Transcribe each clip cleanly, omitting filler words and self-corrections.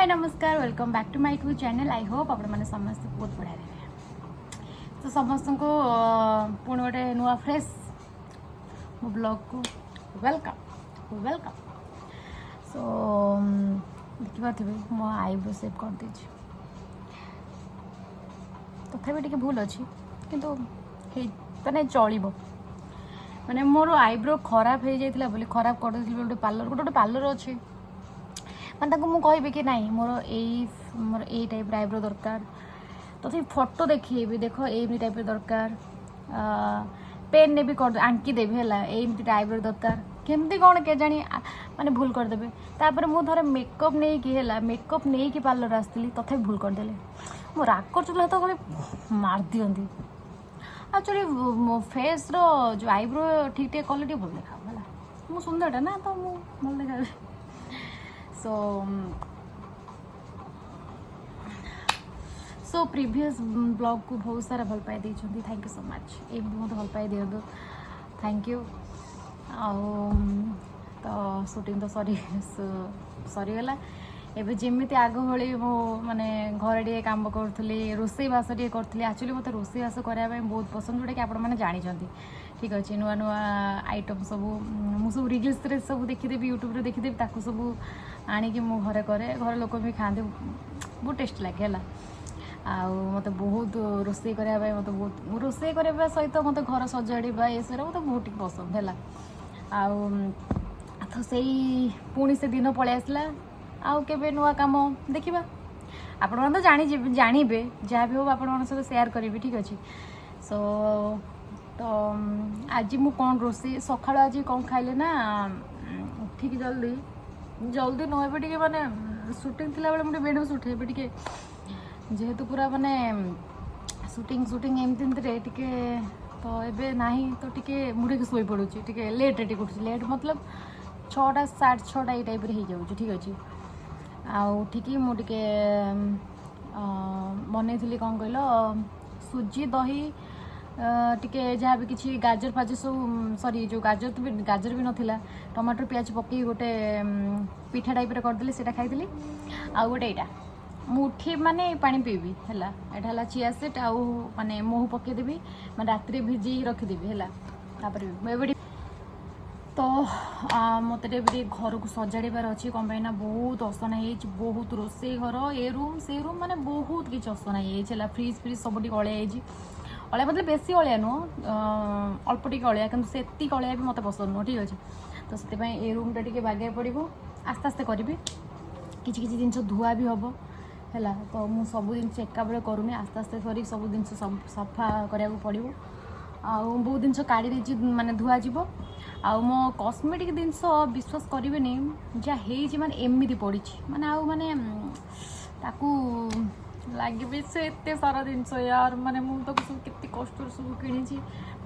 नमस्कार welcome back to my YouTube channel. I hope आप समस्त बहुत बढ़िया रहे। तो समस्त को पुणी गोटे नुआ फ्रेश मो ब्लॉग को वेलकम सो देखिपे मो आईब्रो सेव कर दीजिए तथापि टे भूल अच्छी किंतु माने चलो माने मोर आईब्रो खराब हो जाता बोली खराब कर गोटे पार्लर अच्छे मैं मुझे कि नहीं मोर ए टाइप आईब्रो दरकार तो फोटो देखी देख एमती टाइप दरकार पेन ने भी कर आंकी देवी है एमती आईब्रो दरकार केमती कौन के जानी माने भूल करदेवे तापर मुझे मेकअप नहीं कि मेकअप नहीं कि पार्लर आसती तथा भूल करदे मो राग कर तो मार दिखती एक्चुअली मो फेस रो जो आईब्रो ठीक ठाक कले भल देखा है मु सुंदरटा ना तो मुझे भल देखा सो प्रीवियस ब्लॉग को बहुत सारा भल पाई देइछंती थैंक यू सो मच ए बहुत भल पाई दियो थैंक यू तो शूटिंग तो सरीगला एबे जेमिति आग भली मो माने घर टे काम करूली रोसई बास टे करूली एक्चुअली मत रोसई बास करने बहुत पसंद जोटा कि आपण मैंने जानते ठीक अच्छे नुआ नुआ आइटम सब मुझे रिल्स सब देखीदेवी यूट्यूब देखीदेवी ताकू सब आणिकी मो घरे करे घर लोक भी खाते बहुत टेस्ट लगे है मत बहुत रोसई करने मत बहुत रोसई करने सहित मत घर सजाड़ा ये सब मत बहुत पसंद है तो से पुणी से दिन पलि आसला आउ के नुआ कम देखा आपण मैंने तो जानवे जहाँ भी हो आपण सहित सेयार करी ठीक अच्छे सो तो आज मु कौन रोसे सका आज कौन खाइले ना उठिक जल्दी नुहे टे माने शूटिंग थी बेले मुझे बेड उठे टे जेहेतु पूरा माने शूटिंग एमती टे तो एबे नहीं तो टे मुझे शोई पड़ू टे लेट टे उठुची लेट मतलब 6टा 6:30 ये टाइप हो जाऊँ ठीक अच्छे उठिकी मुझे बनई कौन कहल सुजी दही टिके जहाँ भी किसी गाजर फाजर सब सॉरी जो गाजर भी नाला टमाटर प्याज पकई गोटे पिठा टाइप करदेली से खाई आउ गोटे यहाँ मुठी माने पानी पीबी है यहाँ चिया सीड आउ माने महू पकईदेवी मैं रात भिजे रखीदेवी है तो मत घर को सजाड़बार अच्छी कौन पाई बहुत असना है बहुत रोसे घर ए रूम से रूम माने बहुत किसी असना है फ्रिज फ्रिज सब अलिया अलिया मतलब बेसी अलिया नुह अल्प टे अलिया कि से अलिया भी मत पसंद नुह ठीक अच्छे तो से ए रूमटा टे बागे पड़ो आस्ते आस्ते करी किसी किसी जिन धुआ भी हम है तो मु सब जिन एका बेले करूनी आस्ते आस्ते कर सब जिन सफा करा पड़ो आउ बहुत जिन काढ़ी माने धुआ जीव आउ मो कॉस्मेटिक जिनस विश्वास करेनि जहाँ माने एमती पड़ी माने आउ माने ताकू लगे से एत सारा जिनस यार माने मुझे सब केते कष्ट सब किणी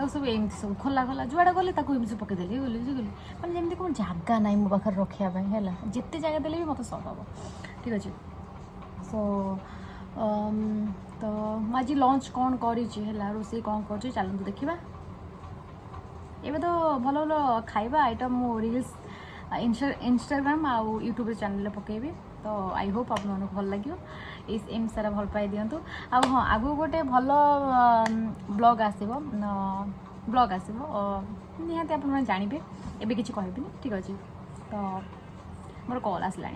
सब एमती सब खोला खोला जुआड़ा गली एमती पकईदेली बुझीगली मैंने जमी कौन जगह ना मो पाखे रखापी है जिते जगह देले भी मत सब हम ठीक अच्छे सो तो आज लंच कौन करी रोसे कौन कर चलते देखा एबे तो भल भल खाइबा आइटम मो रील्स इंस्टाग्राम आउ यूट्यूब चैनल पकेबी तो आई होप आप भल लगे एम सारा भल पाई दिंतु आ हाँ आगु गोटे भल ब्लॉग आसो निहाती आप जानवे एबे किसी कहबी ठीक अच्छे तो मोर कॉल आसला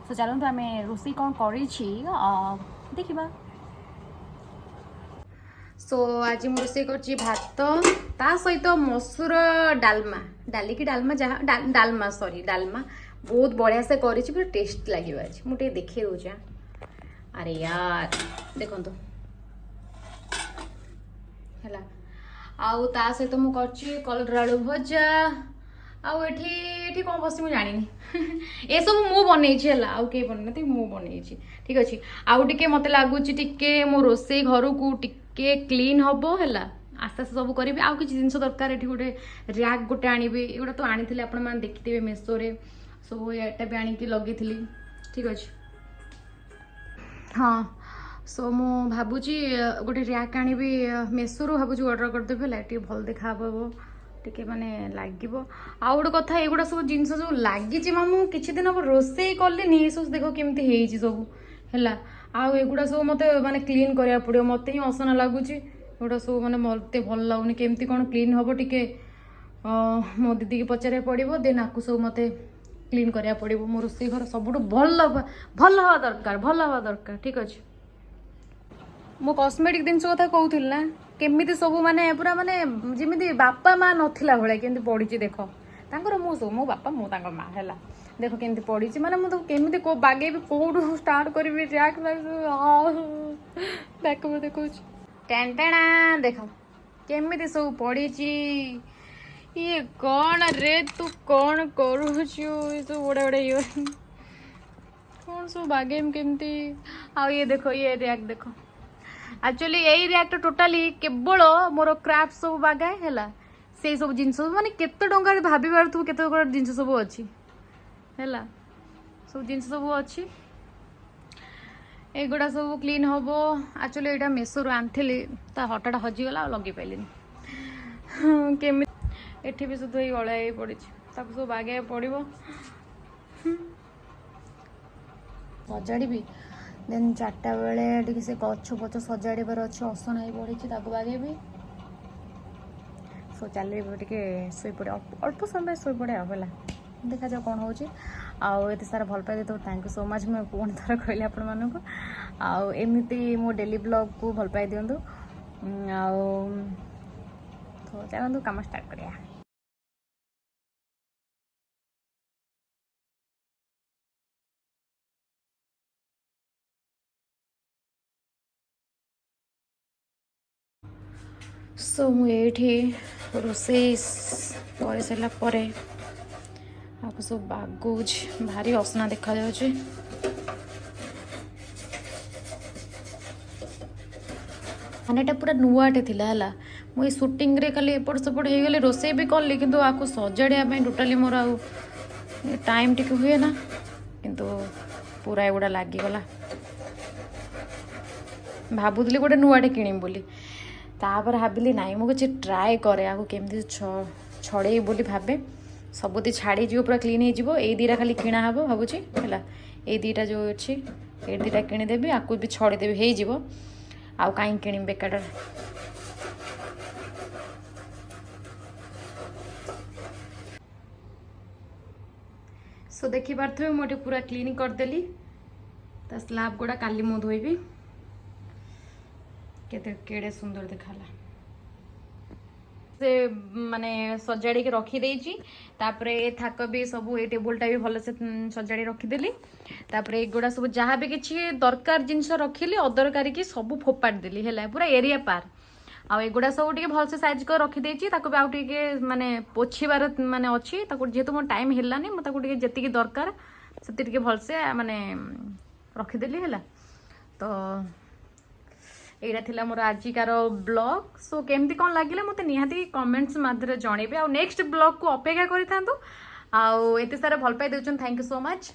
तो चलते आम रोसे कौन करी देखा सो आज मुझे रोसे कर भात ता सहित मसूर डालमा डाली की डालमा जहाँ डालमा सॉरी डालमा बहुत बढ़िया से करी पूरा टेस्ट लगे आज मुझे देखे दूचे अरे यार देखो तो है आउ ता सहित मुझे कलर आलू भजा आउ एठी कौन बस मुझे जानी ये सब मु बनई आउ कई बनना मु बनई ठीक अच्छे आउ टे मत लगुच टे मो रोसे घर को टिके क्लीन हम है आस्ते आस्ते सब करी आउ किसी जिन दरकार ये गोटे रैक गोटे आनबी एगुटा तो आनी आप देखिथे मेसो सो यहाँ भी आनिकी लगे ठीक अच्छे हाँ सो मु भावुची गोटे रैक आनबी मेसो भावुची ऑर्डर करदेवी है भल देखा टिके माने लागिबो आ गोटे कथा एगुड़ा सब जिनस जो लागिची मामू किछि दिन अब रोषेई कलिनी सब देखो केमती हेइची सब हैला आ एगुड़ा सब मते माने क्लीन करिया पड़ियो मते ही असना लागुची एगुड़ा सब माने मते भल लागुनी केमती कोन क्लीन हबो टिके मो दीदी की पचारे पड़िबो देन आकु सब मते क्लीन करिया पड़िबो मो रोषेई घर सबुठु भल हवा दरकार ठीक अछि मो कॉस्मेटिक जिनस कथा कहूथिल ना केमिति सब माने पूरा माने जिमिति बापा माँ नथिला भळे केमिति पड़िची देखो तांकर मो सब मो बापा मो तांकर माँ हैला देखो केमिति पड़िची माने मो तो केमिति को बागे भी कोडू स्टार्ट करबी रैक बैक में देखो टेंटेना देखो केमिति सब पड़िची ये कौन रे तू कौन करूछु ये सब बड़े बड़े ये कौन सब बागे में केमिति आ ये देखो ये रैक देखो एक्चुअली यही रिएक्ट टोटाली केवल मोर क्राफ्ट सब बागाए है से सब जिनस माने केते टंका भाभी पारथु केते जिनस सब अच्छी है सब जिनस सब अच्छी एगुड़ा सब क्लीन हम एक्चुअली यहाँ मेसो आनी हटाटा हजिगला लगे पाइलिनी केमी एठी भी सुध गलाइ पड़ी सब बागे पड़ो सजाड़ी देन 4टा बेले से गछ पछ सजाड़बार अच्छे असना ही पड़ी बागे भी सो चल टे पड़े अल्प समय पड़े है देखा जाओ कौन हो आते सारा भल पाई तो थैंक यू सो मच मैं पुणी थर कहली आपण मानक आमती मो डेली ब्लॉग को भल पाई दिंतु तो चलते कम स्टार्ट करिया सो मुझे रोषे कर सारापर आपको सब बागुज भारी असना देखा जाउछि माने एटा पूरा नुआटे थिला हला मुई शूटिंग रे खाली एपट सेपट हो गले रोषे भी कली किंतु आपको सजाड़िया टोटाली मोर आ टाइम टिके हुए ना किंतु पूरा एगुड़ा लागिगला भाबुली गोटे नुआटे किणी बोली तापर भाविली नाई मु किसी ट्राए करे आगो केमती छड़े बोली भावे सबुति छाड़ी जीव पूरा क्लीन हो ये दीटा खाली किणा हम भावुची है ये दीटा जो अच्छी ये दीटा किणीदेवी आपको भी छड़ेदेवी हो आउ कहीं किणी बेकार सो देखी पारे मुझे पूरा क्लीन करदेली स्लाब गुड़ा काली मु धोइबी केड़े सुंदर देखाला से माने सजाड़ी के रखी देइची तापरे ए थाक भी सब ए टेबलटा भी भल से सजाड़ी रखीदेली तापरे एगुड़ा सब जहाँ भी किसी दरकार जिनस रखिली अदरकारी की सब फोपाड़ देली है पूरा एरिया पार आ एगुड़ा सब टे भल से साइज कर रखी देइची ताको भी आउ टे माने पोछिबार माने अच्छी जेहेतु मो टाइम हेलानी मुझे जी दरकार से भल से माने रखीदेली है तो एटा थिला मोर आजिकार ब्लॉग सो केमती कौन लगे मत निहाती कमेंट्स माध्यम जनइबे आ नेक्स्ट ब्लॉग को अपेक्षा करि थांतु आ एते सारा भल पाई देउछन थैंक यू सो मच।